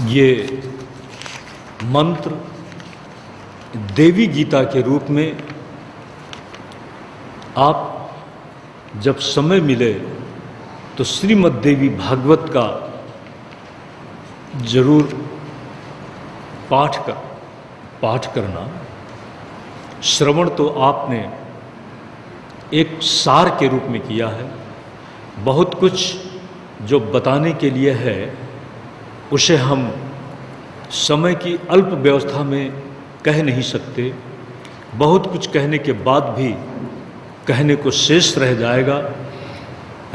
ये मंत्र देवी गीता के रूप में आप जब समय मिले तो श्रीमद् देवी भागवत का जरूर पाठ करना। श्रवण तो आपने एक सार के रूप में किया है, बहुत कुछ जो बताने के लिए है उसे हम समय की अल्प व्यवस्था में कह नहीं सकते। बहुत कुछ कहने के बाद भी कहने को शेष रह जाएगा,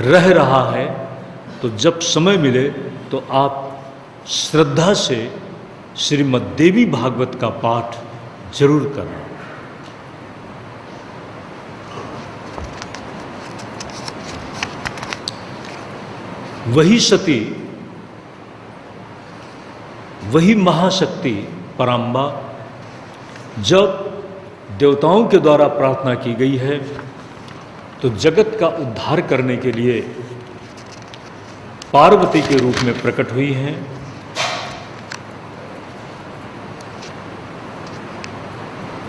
रह रहा है। तो जब समय मिले तो आप श्रद्धा से श्रीमद् देवी भागवत का पाठ जरूर करना। वही सती, वही महाशक्ति पराम्बा जब देवताओं के द्वारा प्रार्थना की गई है तो जगत का उद्धार करने के लिए पार्वती के रूप में प्रकट हुई हैं।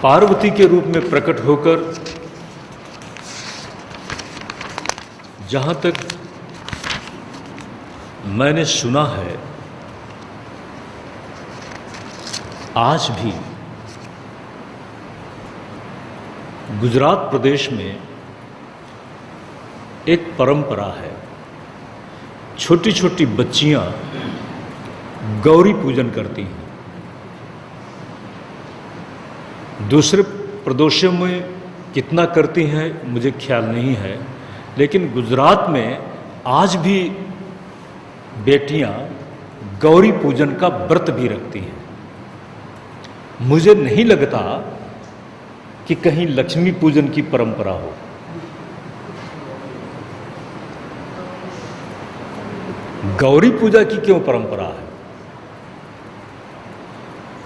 पार्वती के रूप में प्रकट होकर जहाँ तक मैंने सुना है, आज भी गुजरात प्रदेश में एक परंपरा है। छोटी छोटी बच्चियां गौरी पूजन करती हैं। दूसरे प्रदेशों में कितना करती हैं मुझे ख्याल नहीं है, लेकिन गुजरात में आज भी बेटियां गौरी पूजन का व्रत भी रखती हैं। मुझे नहीं लगता कि कहीं लक्ष्मी पूजन की परंपरा हो। गौरी पूजा की क्यों परंपरा है?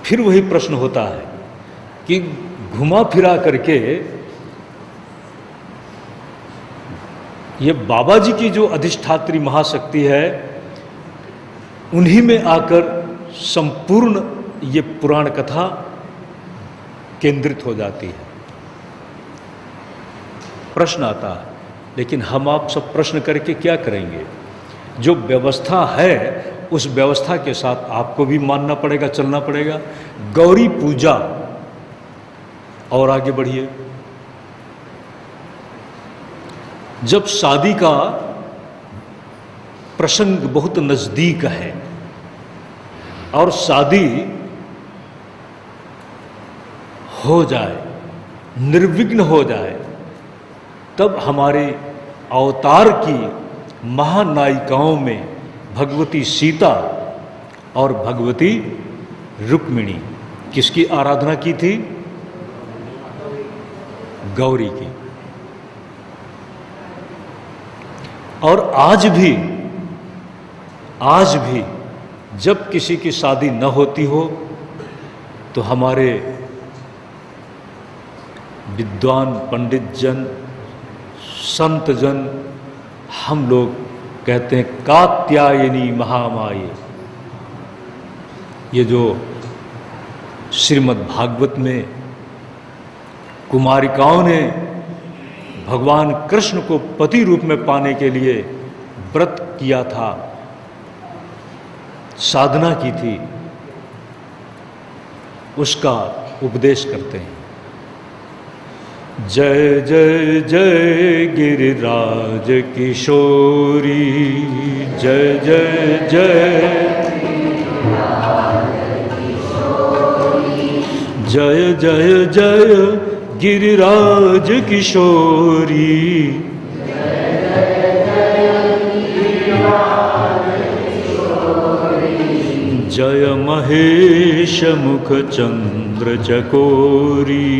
फिर वही प्रश्न होता है कि घुमा फिरा करके ये बाबा जी की जो अधिष्ठात्री महाशक्ति है, उन्हीं में आकर संपूर्ण ये पुराण कथा केंद्रित हो जाती है। प्रश्न आता है, लेकिन हम आप सब प्रश्न करके क्या करेंगे? जो व्यवस्था है उस व्यवस्था के साथ आपको भी मानना पड़ेगा, चलना पड़ेगा। गौरी पूजा, और आगे बढ़िए। जब शादी का प्रसंग बहुत नजदीक है और शादी हो जाए, निर्विघ्न हो जाए, तब हमारे अवतार की महानायिकाओं में भगवती सीता और भगवती रुक्मिणी किसकी आराधना की थी? गौरी की। और आज भी जब किसी की शादी न होती हो तो हमारे विद्वान पंडित जन, संत जन, हम लोग कहते हैं कात्यायनी महामाये। ये जो श्रीमद् भागवत में कुमारिकाओं ने भगवान कृष्ण को पति रूप में पाने के लिए व्रत किया था, साधना की थी, उसका उपदेश करते हैं। जय जय जय गिरिराज किशोरी, जय जय जय, जय जय जय गिरिराज किशोरी, जय महेश मुख चंद्र चकोरी,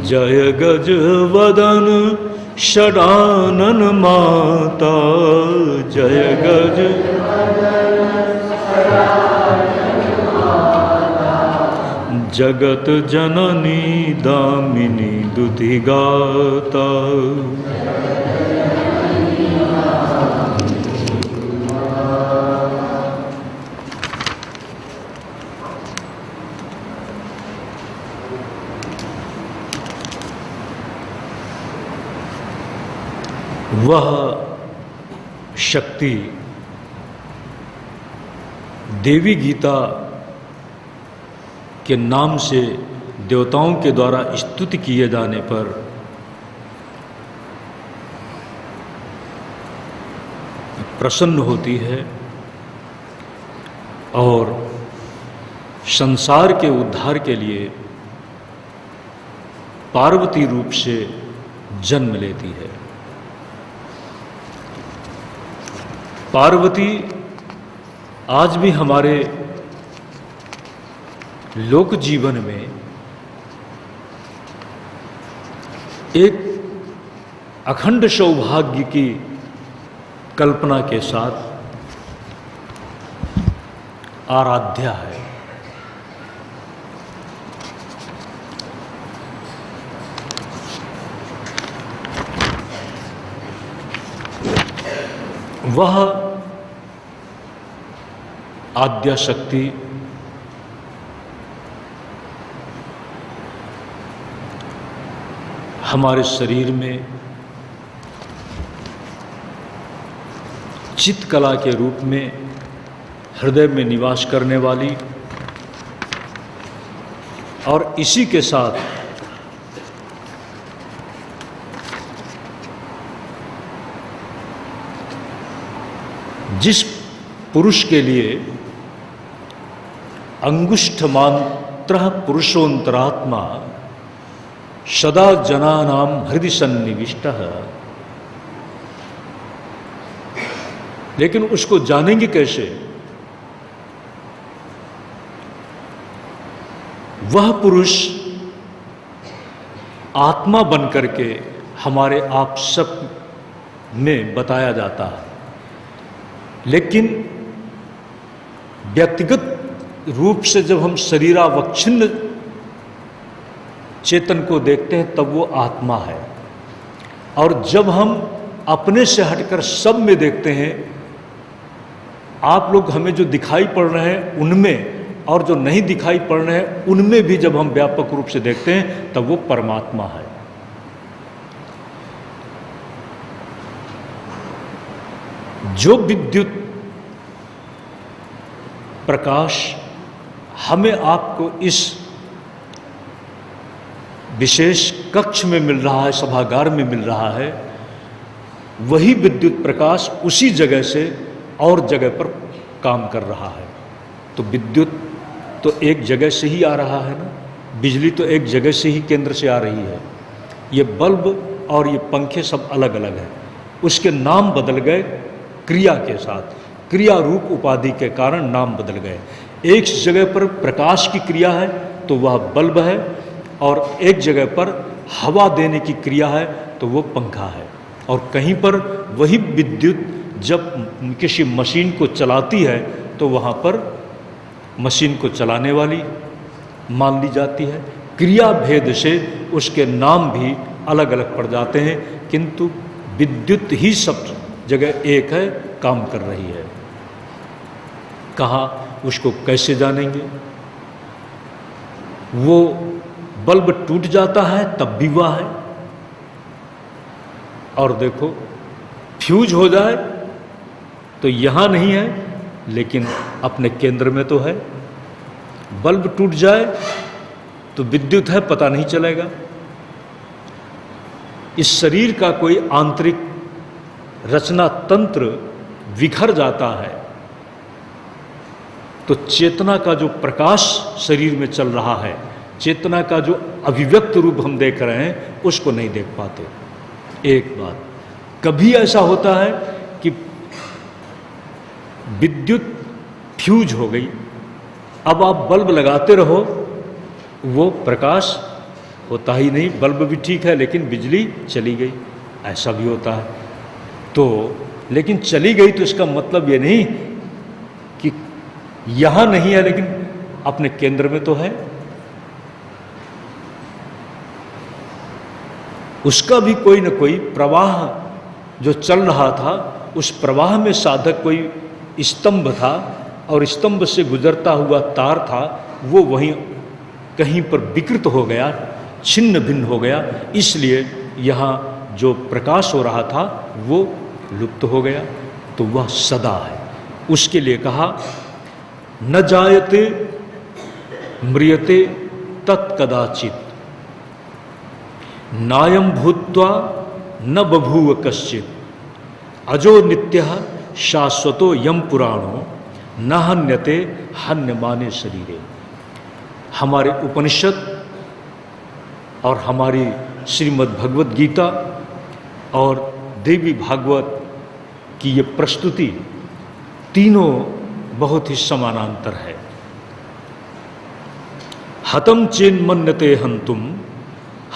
जय गज वदन षडानन माता, जय गज जगत जननी दामिनी दुधिगाता, वह शक्ति देवी गीता के नाम से देवताओं के द्वारा स्तुति किए जाने पर प्रसन्न होती है और संसार के उद्धार के लिए पार्वती रूप से जन्म लेती है। पार्वती आज भी हमारे लोक जीवन में एक अखंड सौभाग्य की कल्पना के साथ आराध्या है। वह आद्या शक्ति हमारे शरीर में चित्तकला के रूप में हृदय में निवास करने वाली और इसी के साथ जिस पुरुष के लिए अंगुष्ठ मात्र पुरुषोंतरात्मा सदा जनानां हृदय सन्निविष्टः, लेकिन उसको जानेंगे कैसे? वह पुरुष आत्मा बन करके हमारे आप सब में बताया जाता है, लेकिन व्यक्तिगत रूप से जब हम शरीरावच्छिन्न चेतन को देखते हैं तब वो आत्मा है, और जब हम अपने से हटकर सब में देखते हैं, आप लोग हमें जो दिखाई पड़ रहे हैं उनमें और जो नहीं दिखाई पड़ रहे हैं उनमें भी जब हम व्यापक रूप से देखते हैं तब वो परमात्मा है। जो विद्युत प्रकाश हमें आपको इस विशेष कक्ष में मिल रहा है, सभागार में मिल रहा है, वही विद्युत प्रकाश उसी जगह से और जगह पर काम कर रहा है। तो विद्युत तो एक जगह से ही आ रहा है ना, बिजली तो एक जगह से ही केंद्र से आ रही है। ये बल्ब और ये पंखे सब अलग अलग हैं, उसके नाम बदल गए क्रिया के साथ, क्रिया रूप उपाधि के कारण नाम बदल गए। एक जगह पर प्रकाश की क्रिया है तो वह बल्ब है, और एक जगह पर हवा देने की क्रिया है तो वो पंखा है, और कहीं पर वही विद्युत जब किसी मशीन को चलाती है तो वहाँ पर मशीन को चलाने वाली मान ली जाती है। क्रिया भेद से उसके नाम भी अलग अलग पड़ जाते हैं, किंतु विद्युत ही सब जगह एक है, काम कर रही है। कहाँ उसको कैसे जानेंगे? वो बल्ब टूट जाता है तब भी वह है, और देखो फ्यूज हो जाए तो यहाँ नहीं है लेकिन अपने केंद्र में तो है। बल्ब टूट जाए तो विद्युत है, पता नहीं चलेगा। इस शरीर का कोई आंतरिक रचना तंत्र विखर जाता है तो चेतना का जो प्रकाश शरीर में चल रहा है, चेतना का जो अभिव्यक्त रूप हम देख रहे हैं, उसको नहीं देख पाते। एक बात कभी ऐसा होता है कि विद्युत फ्यूज हो गई, अब आप बल्ब लगाते रहो, वो प्रकाश होता ही नहीं, बल्ब भी ठीक है लेकिन बिजली चली गई, ऐसा भी होता है। तो लेकिन चली गई तो इसका मतलब ये नहीं कि यहाँ नहीं है, लेकिन अपने केंद्र में तो है। उसका भी कोई न कोई प्रवाह जो चल रहा था, उस प्रवाह में साधक कोई स्तंभ था और स्तंभ से गुजरता हुआ तार था, वो वहीं कहीं पर विकृत हो गया, छिन्न भिन्न हो गया, इसलिए यहाँ जो प्रकाश हो रहा था वो लुप्त हो गया, तो वह सदा है। उसके लिए कहा न जायते म्रियते तत्कदाचित नायम भूत्वा न बभूव कश्चित अजो नित्यः शाश्वतो यम पुराणो न हन्यते हन्यमाने शरीरे। हमारे उपनिषद और हमारी श्रीमद् भगवद गीता और देवी भागवत की ये प्रस्तुति तीनों बहुत ही समानांतर है। हतम चेन मन्यते हंतुम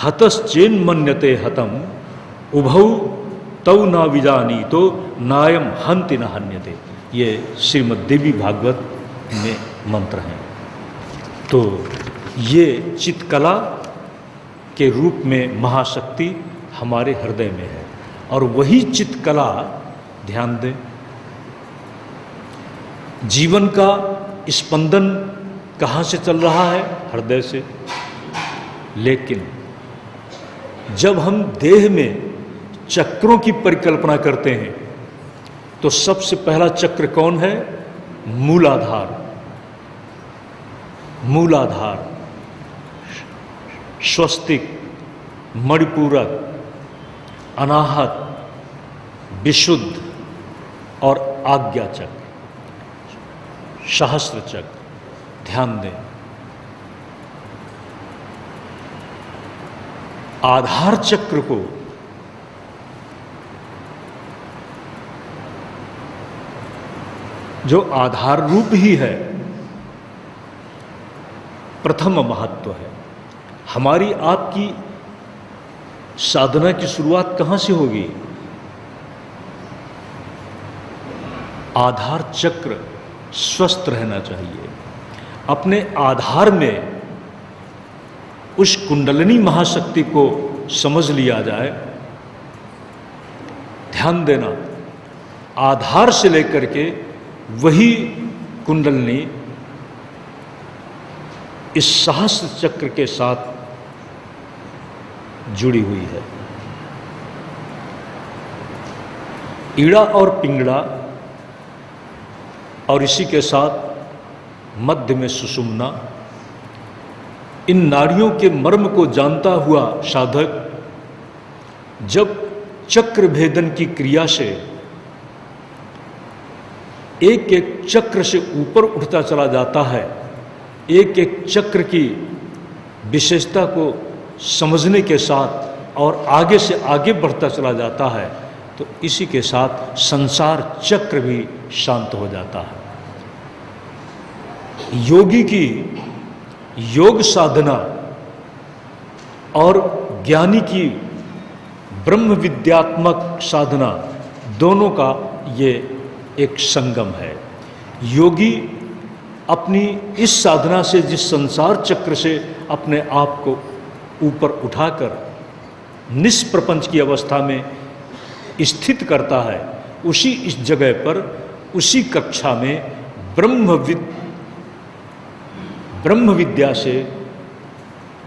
हतश्चेन मन्यते हतम उभौ तौ न विजानीतो नायम हंति न हन्यते। ये श्रीमद् देवी भागवत में मंत्र हैं। तो ये चित्कला के रूप में महाशक्ति हमारे हृदय में है, और वही चित्कला, ध्यान दें, जीवन का स्पंदन कहाँ से चल रहा है? हृदय से। लेकिन जब हम देह में चक्रों की परिकल्पना करते हैं तो सबसे पहला चक्र कौन है? मूलाधार। मूलाधार, स्वस्तिक, मणिपूरक, अनाहत, विशुद्ध और आज्ञा चक्र, सहस्त्र चक्र। ध्यान दें, आधार चक्र को जो आधार रूप ही है, प्रथम महत्व है। हमारी आपकी साधना की शुरुआत कहाँ से होगी? आधार चक्र स्वस्थ रहना चाहिए। अपने आधार में उस कुंडलिनी महाशक्ति को समझ लिया जाए। ध्यान देना, आधार से लेकर के वही कुंडलिनी इस सहस्त्र चक्र के साथ जुड़ी हुई है। ईड़ा और पिंगड़ा, और इसी के साथ मध्य में सुषुम्ना, इन नाड़ियों के मर्म को जानता हुआ साधक जब चक्र भेदन की क्रिया से एक एक चक्र से ऊपर उठता चला जाता है, एक एक चक्र की विशेषता को समझने के साथ और आगे से आगे बढ़ता चला जाता है, तो इसी के साथ संसार चक्र भी शांत हो जाता है। योगी की योग साधना और ज्ञानी की ब्रह्म विद्यात्मक साधना, दोनों का ये एक संगम है। योगी अपनी इस साधना से जिस संसार चक्र से अपने आप को ऊपर उठाकर निष्प्रपंच की अवस्था में स्थित करता है, उसी इस जगह पर, उसी कक्षा में ब्रह्म विद्या से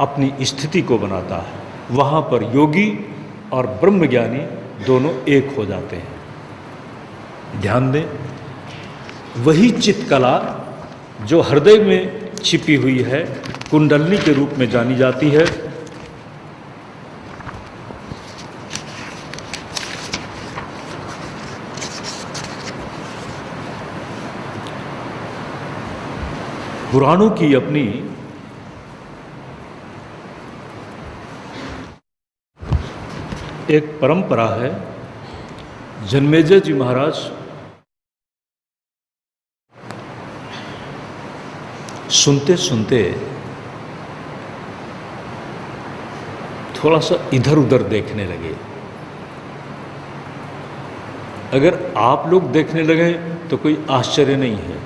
अपनी स्थिति को बनाता है। वहाँ पर योगी और ब्रह्मज्ञानी दोनों एक हो जाते हैं। ध्यान दें, वही चित्कला जो हृदय में छिपी हुई है, कुंडलिनी के रूप में जानी जाती है। पुराणों की अपनी एक परंपरा है। जन्मेजय जी महाराज सुनते सुनते थोड़ा सा इधर उधर देखने लगे। अगर आप लोग देखने लगे तो कोई आश्चर्य नहीं है।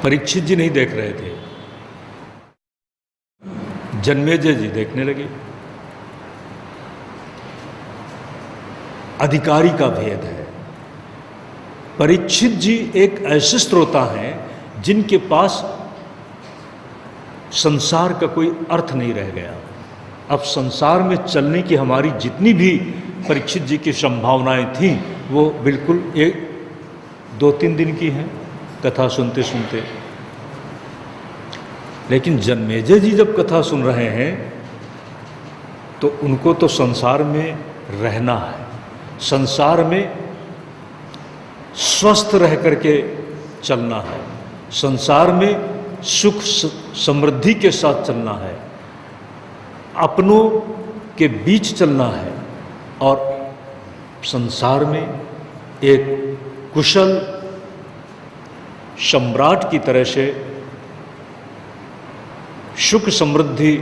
परीक्षित जी नहीं देख रहे थे, जन्मेजय जी देखने लगे। अधिकारी का भेद है। परीक्षित जी एक ऐसे श्रोता हैं जिनके पास संसार का कोई अर्थ नहीं रह गया। अब संसार में चलने की हमारी जितनी भी परीक्षित जी की संभावनाएं थीं वो बिल्कुल 1-2-3 दिन की हैं कथा सुनते सुनते। लेकिन जन्मेजय जी जब कथा सुन रहे हैं तो उनको तो संसार में रहना है, संसार में स्वस्थ रह करके चलना है, संसार में सुख समृद्धि के साथ चलना है, अपनों के बीच चलना है और संसार में एक कुशल सम्राट की तरह से सुख समृद्धि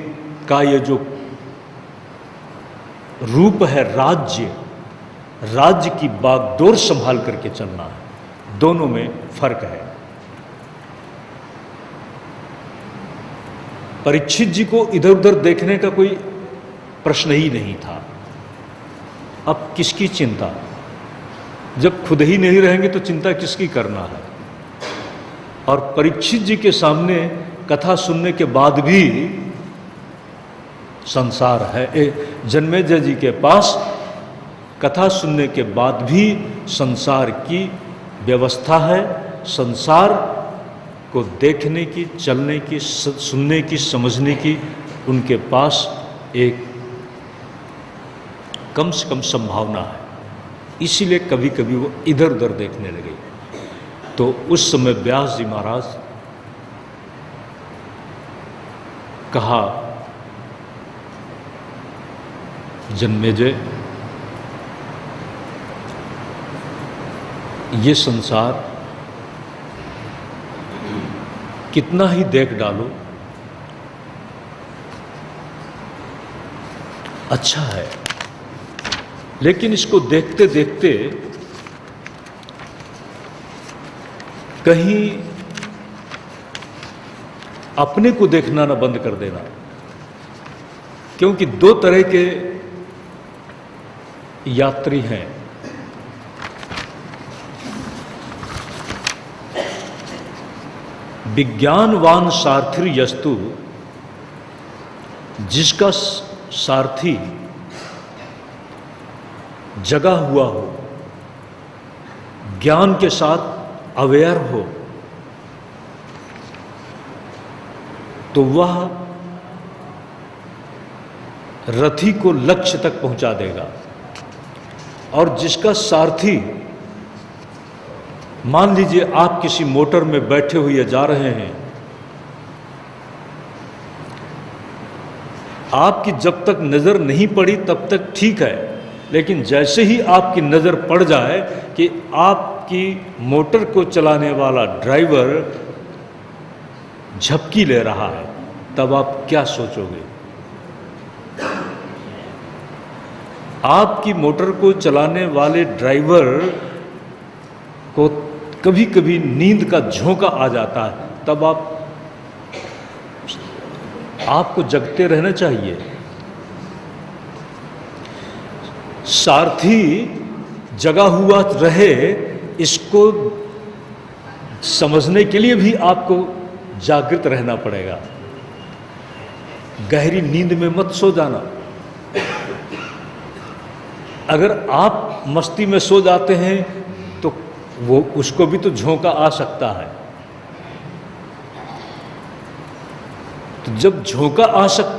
का ये जो रूप है राज्य की बागडोर संभाल करके चलना है। दोनों में फर्क है। परीक्षित जी को इधर उधर देखने का कोई प्रश्न ही नहीं था। अब किसकी चिंता, जब खुद ही नहीं रहेंगे तो चिंता किसकी करना है। और परीक्षित जी के सामने कथा सुनने के बाद भी संसार है। जन्मेजय जी के पास कथा सुनने के बाद भी संसार की व्यवस्था है। संसार को देखने की, चलने की, सुनने की, समझने की उनके पास एक कम से कम संभावना है। इसीलिए कभी कभी वो इधर उधर देखने लगे। तो उस समय व्यास जी महाराज कहा, जन्मेजय, ये संसार कितना ही देख डालो अच्छा है, लेकिन इसको देखते देखते कहीं अपने को देखना ना बंद कर देना। क्योंकि 2 तरह के यात्री हैं। विज्ञानवान सारथी यस्तु, जिसका सारथी जगा हुआ हो, ज्ञान के साथ अवेयर हो, तो वह रथी को लक्ष्य तक पहुंचा देगा। और जिसका सारथी, मान लीजिए आप किसी मोटर में बैठे हुए जा रहे हैं, आपकी जब तक नज़र नहीं पड़ी तब तक ठीक है, लेकिन जैसे ही आपकी नज़र पड़ जाए कि आपकी मोटर को चलाने वाला ड्राइवर झपकी ले रहा है, तब आप क्या सोचोगे? आपकी मोटर को चलाने वाले ड्राइवर को कभी कभी नींद का झोंका आ जाता है, तब आपको जगते रहना चाहिए। सारथी जगा हुआ रहे, इसको समझने के लिए भी आपको जागृत रहना पड़ेगा। गहरी नींद में मत सो जाना। अगर आप मस्ती में सो जाते हैं तो वो उसको भी तो झोंका आ सकता है। तो जब झोंका आ सकता